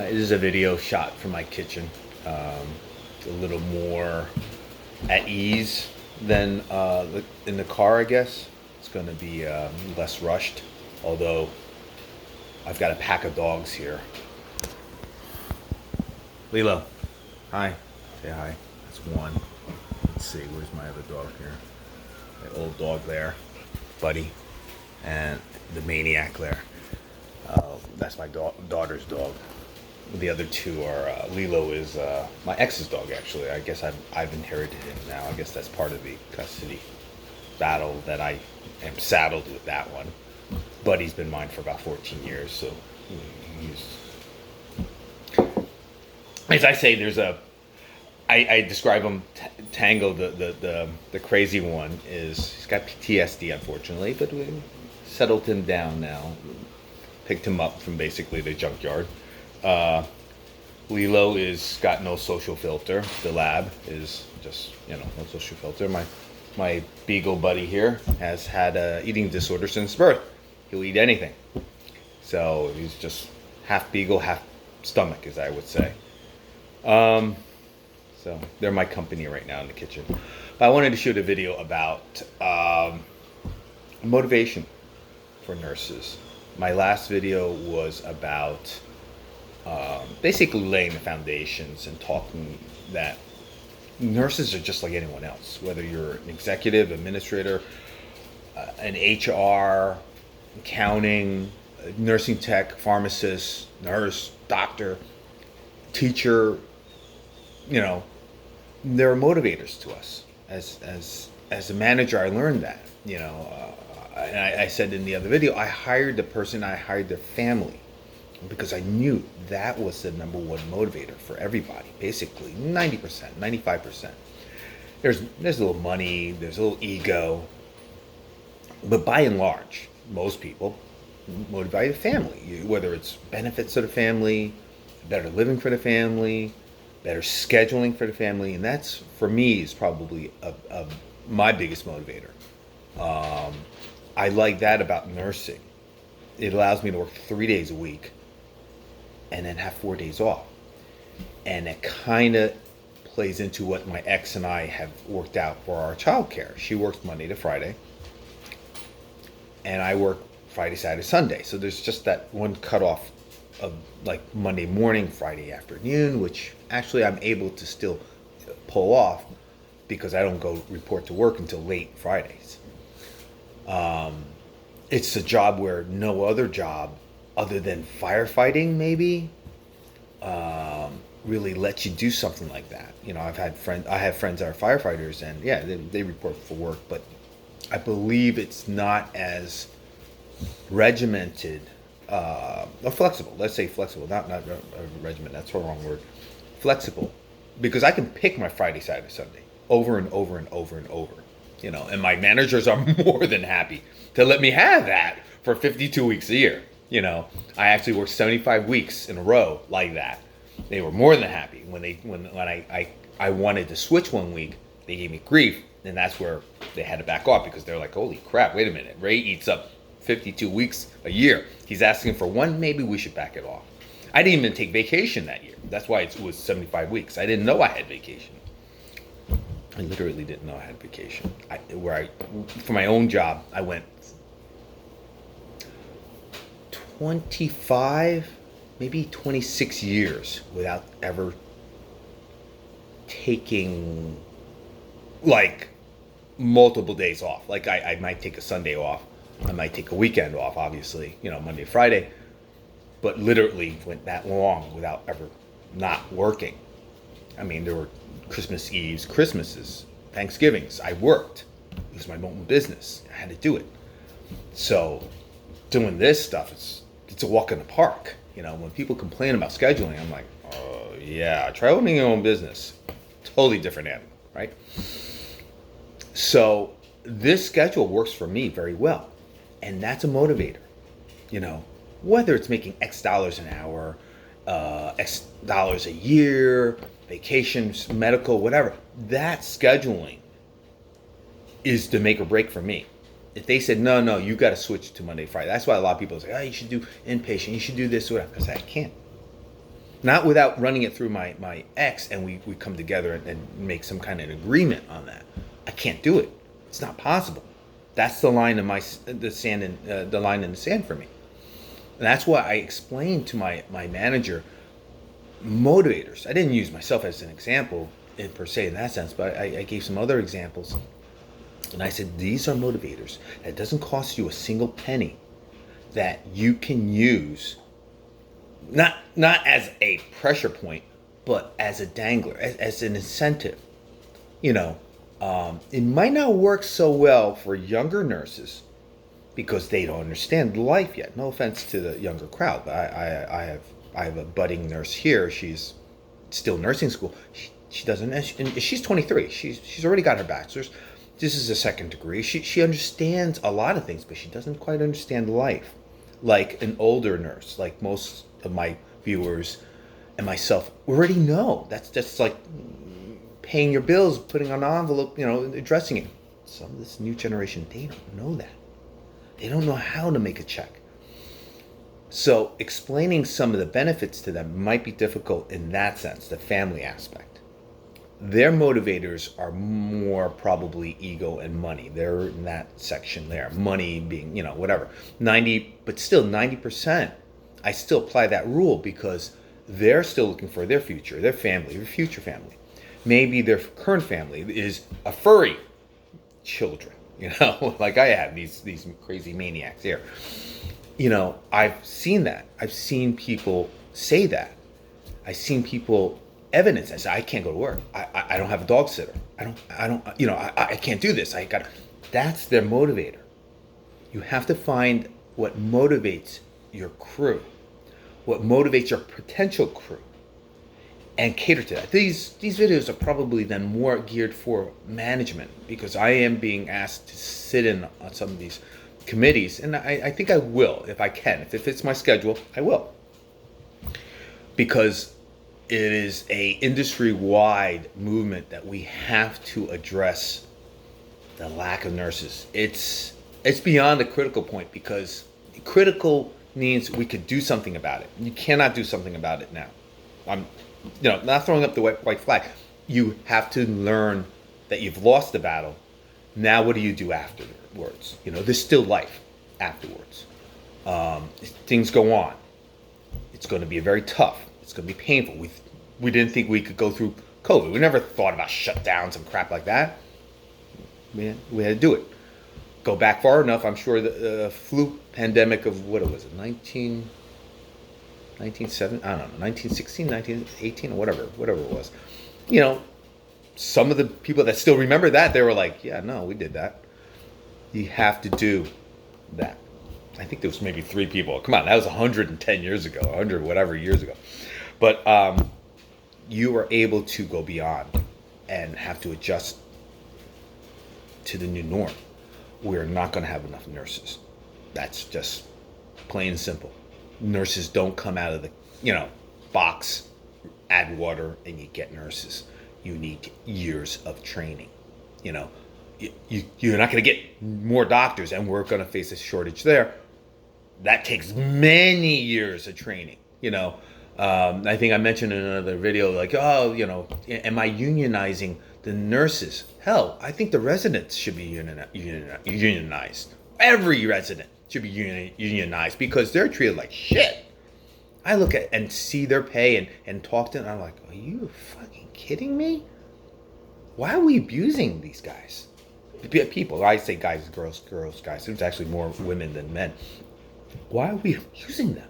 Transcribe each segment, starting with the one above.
This is a video shot from my kitchen. It's a little more at ease than in the car, I guess. It's going to be less rushed, although I've got a pack of dogs here. Lilo, hi. Say hi. That's one. Let's see, where's my other dog here? My old dog there, Buddy, and the maniac there. That's my daughter's dog. The other two are Lilo is my ex's dog. Actually, I guess I've inherited him now. I guess that's part of the custody battle that I am saddled with that one. Buddy's been mine for about 14 years, so he's, as I say, I describe him. Tango, the crazy one, he's got PTSD, unfortunately, but we settled him down now. Picked him up from basically the junkyard. Lilo is got no social filter. The lab is just no social filter. My beagle buddy here has had a eating disorder since birth. He'll eat anything. So he's just half beagle, half stomach, as I would say. So they're my company right now in the kitchen. But I wanted to shoot a video about motivation for nurses. My last video was about basically laying the foundations and talking that nurses are just like anyone else, whether you're an executive, administrator, an HR, accounting, nursing tech, pharmacist, nurse, doctor, teacher. There are motivators to us. As a manager, I learned that. And I said in the other video, I hired their family, because I knew that was the number one motivator for everybody. Basically, 90%, 95%. There's a little money, there's a little ego, but by and large, most people motivate the family. Whether it's benefits to the family, better living for the family, better scheduling for the family, and that's, for me, is probably my biggest motivator. I like that about nursing. It allows me to work 3 days a week and then have 4 days off. And it kind of plays into what my ex and I have worked out for our childcare. She works Monday to Friday, and I work Friday, Saturday, Sunday. So there's just that one cutoff of like Monday morning, Friday afternoon, which actually I'm able to still pull off because I don't go report to work until late Fridays. It's a job where no other job other than firefighting maybe really lets you do something like that. I have friends that are firefighters, and yeah, they report for work, but I believe it's not as regimented or flexible. Let's say flexible, not regiment. That's the wrong word. Flexible, because I can pick my Friday, Saturday, Sunday over and over and over and over. And my managers are more than happy to let me have that for 52 weeks a year. I actually worked 75 weeks in a row like that. They were more than happy. When I wanted to switch one week, they gave me grief, and that's where they had to back off, because they're like, holy crap, wait a minute. Ray eats up 52 weeks a year. He's asking for one, maybe we should back it off. I didn't even take vacation that year. That's why it was 75 weeks. I didn't know I had vacation. I literally didn't know I had vacation. For my own job, I went 25, maybe 26 years without ever taking like multiple days off. Like I might take a Sunday off. I might take a weekend off, obviously, Monday, Friday, but literally went that long without ever not working. I mean, there were Christmas Eves, Christmases, Thanksgivings. I worked. It was my own business. I had to do it. So doing this stuff, it's a walk in the park. When people complain about scheduling, I'm like, oh yeah, try owning your own business. Totally different animal, right? So this schedule works for me very well. And that's a motivator. Whether it's making X dollars an hour, X dollars a year, vacations, medical, whatever, that scheduling is the make or break for me. If they said, no, you got to switch to Monday, Friday. That's why a lot of people say, oh, you should do inpatient, you should do this, whatever. I say, I can't. Not without running it through my ex, and we come together and make some kind of agreement on that. I can't do it. It's not possible. That's the line in the sand, and the line in the sand for me. And that's why I explained to my manager motivators. I didn't use myself as an example per se in that sense, but I gave some other examples. And I said, these are motivators. It doesn't cost you a single penny that you can use, not as a pressure point, but as a dangler, as an incentive. You know, it might not work so well for younger nurses because they don't understand life yet. No offense to the younger crowd, but I have a budding nurse here. She's still nursing school. She doesn't, and she's 23. She's already got her bachelor's. This is a second degree. She understands a lot of things, but she doesn't quite understand life like an older nurse, like most of my viewers and myself already know. That's just like paying your bills, putting on an envelope, addressing it. Some of this new generation, they don't know that. They don't know how to make a check. So explaining some of the benefits to them might be difficult in that sense, the family aspect. Their motivators are more probably ego and money. They're in that section there. Money being, whatever. 90%. I still apply that rule because they're still looking for their future, their family, their future family. Maybe their current family is a furry children, like I have these crazy maniacs here. I've seen that. I've seen people say that. I've seen people evidence. I say, I can't go to work. I don't have a dog sitter. I can't do this. That's their motivator. You have to find what motivates your crew, what motivates your potential crew, and cater to that. These videos are probably then more geared for management because I am being asked to sit in on some of these committees, and I think I will if I can. If it fits my schedule, I will. Because it is a industry-wide movement that we have to address the lack of nurses. It's beyond a critical point because critical means we could do something about it. You cannot do something about it now. I'm not throwing up the white flag. You have to learn that you've lost the battle. Now what do you do afterwards? There's still life afterwards. Things go on. It's going to be very tough. It's going to be painful. We didn't think we could go through COVID. We never thought about shutdowns and crap like that. We had to do it. Go back far enough, I'm sure the flu pandemic of, what was it, 1916, 1918, or whatever it was. Some of the people that still remember that, they were like, yeah, no, we did that. You have to do that. I think there was maybe 3 people. Come on, that was 110 years ago, 100 whatever years ago. But you are able to go beyond and have to adjust to the new norm. We're not going to have enough nurses. That's just plain and simple. Nurses don't come out of the, box, add water, and you get nurses. You need years of training. You're not going to get more doctors, and we're going to face a shortage there. That takes many years of training. I think I mentioned in another video, like, am I unionizing the nurses? Hell, I think the residents should be unionized. Every resident should be unionized because they're treated like shit. I look at and see their pay and talk to them, and I'm like, are you fucking kidding me? Why are we abusing these guys? People, I say guys, girls, guys. There's actually more women than men. Why are we abusing them?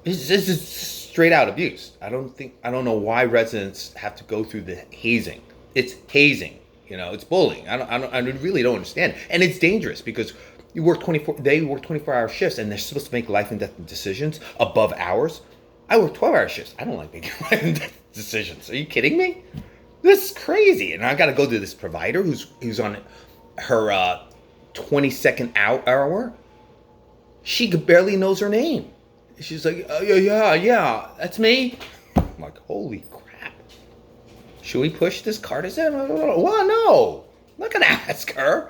This is straight out abuse. I don't know why residents have to go through the hazing. It's hazing, it's bullying. I really don't understand. And it's dangerous because they work 24-hour shifts and they're supposed to make life and death decisions above hours. I work 12-hour shifts. I don't like making life and death decisions. Are you kidding me? This is crazy. And I got to go to this provider who's on her 22nd hour. She barely knows her name. She's like, yeah, that's me. I'm like, holy crap. Should we push this partisan? Well, no. I'm not going to ask her.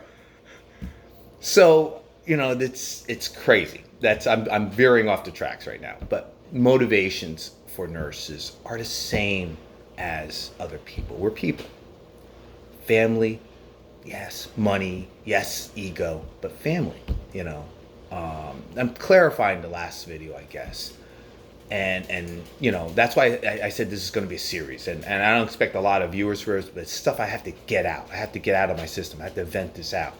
So, it's crazy. I'm veering off the tracks right now. But motivations for nurses are the same as other people. We're people. Family, yes. Money, yes. Ego, but family. You know. I'm clarifying the last video, I guess. And you know, that's why I said this is going to be a series, and I don't expect a lot of viewers for it, but it's stuff I have to get out. I have to get out of my system. I have to vent this out,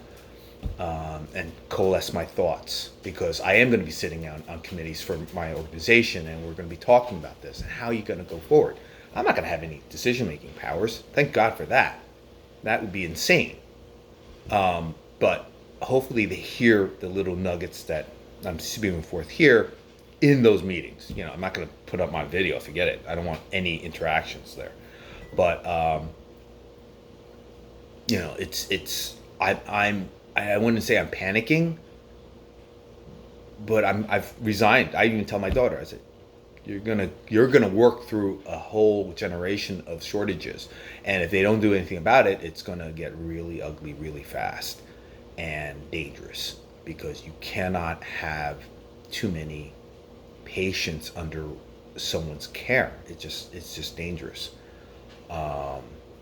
and coalesce my thoughts, because I am going to be sitting on committees for my organization, and we're going to be talking about this and how you're going to go forward. I'm not going to have any decision-making powers. Thank God for that. That would be insane. But hopefully they hear the little nuggets that I'm spewing forth here in those meetings. You know, I'm not going to put up my video. Forget it. I don't want any interactions there. But you know, I wouldn't say I'm panicking, but I've resigned. I even tell my daughter, I said, you're gonna work through a whole generation of shortages, and if they don't do anything about it, it's gonna get really ugly really fast and dangerous, because you cannot have too many patients under someone's care. It's just dangerous.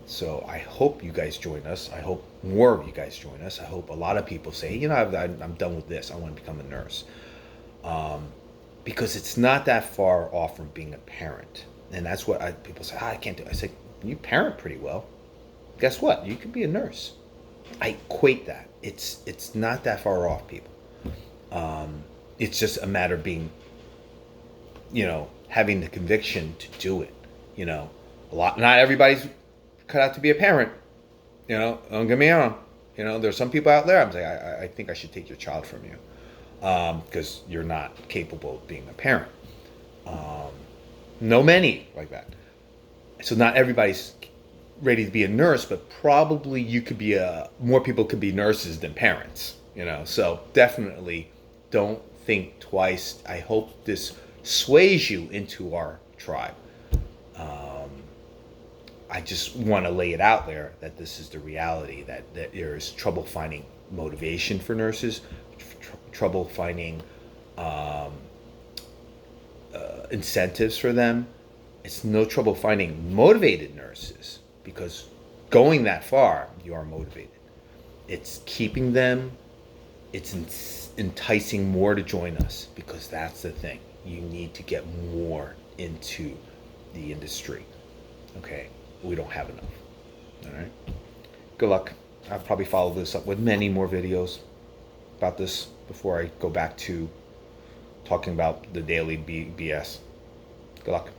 So I hope you guys join us. I hope more of you guys join us. I hope a lot of people say, you know, I'm done with this. I want to become a nurse. Because it's not that far off from being a parent. And that's what people say, I can't do it. I say, you parent pretty well. Guess what? You could be a nurse. I equate that. It's not that far off, people. It's just a matter of being, you know, having the conviction to do it. You know, not everybody's cut out to be a parent. You know, don't get me wrong. You know, there's some people out there, I'm saying, I think I should take your child from you, because you're not capable of being a parent. Know many like that. So not everybody's ready to be a nurse, but probably you could be more people could be nurses than parents. You know, so definitely don't think twice. I hope this sways you into our tribe. I just want to lay it out there that this is the reality, that there is trouble finding motivation for nurses, trouble finding incentives for them. It's no trouble finding motivated nurses, because going that far, you are motivated. It's keeping them, it's enticing more to join us, because that's the thing. You need to get more into the industry. Okay, we don't have enough. All right, good luck. I'll probably follow this up with many more videos about this before I go back to talking about the daily BS. Good luck.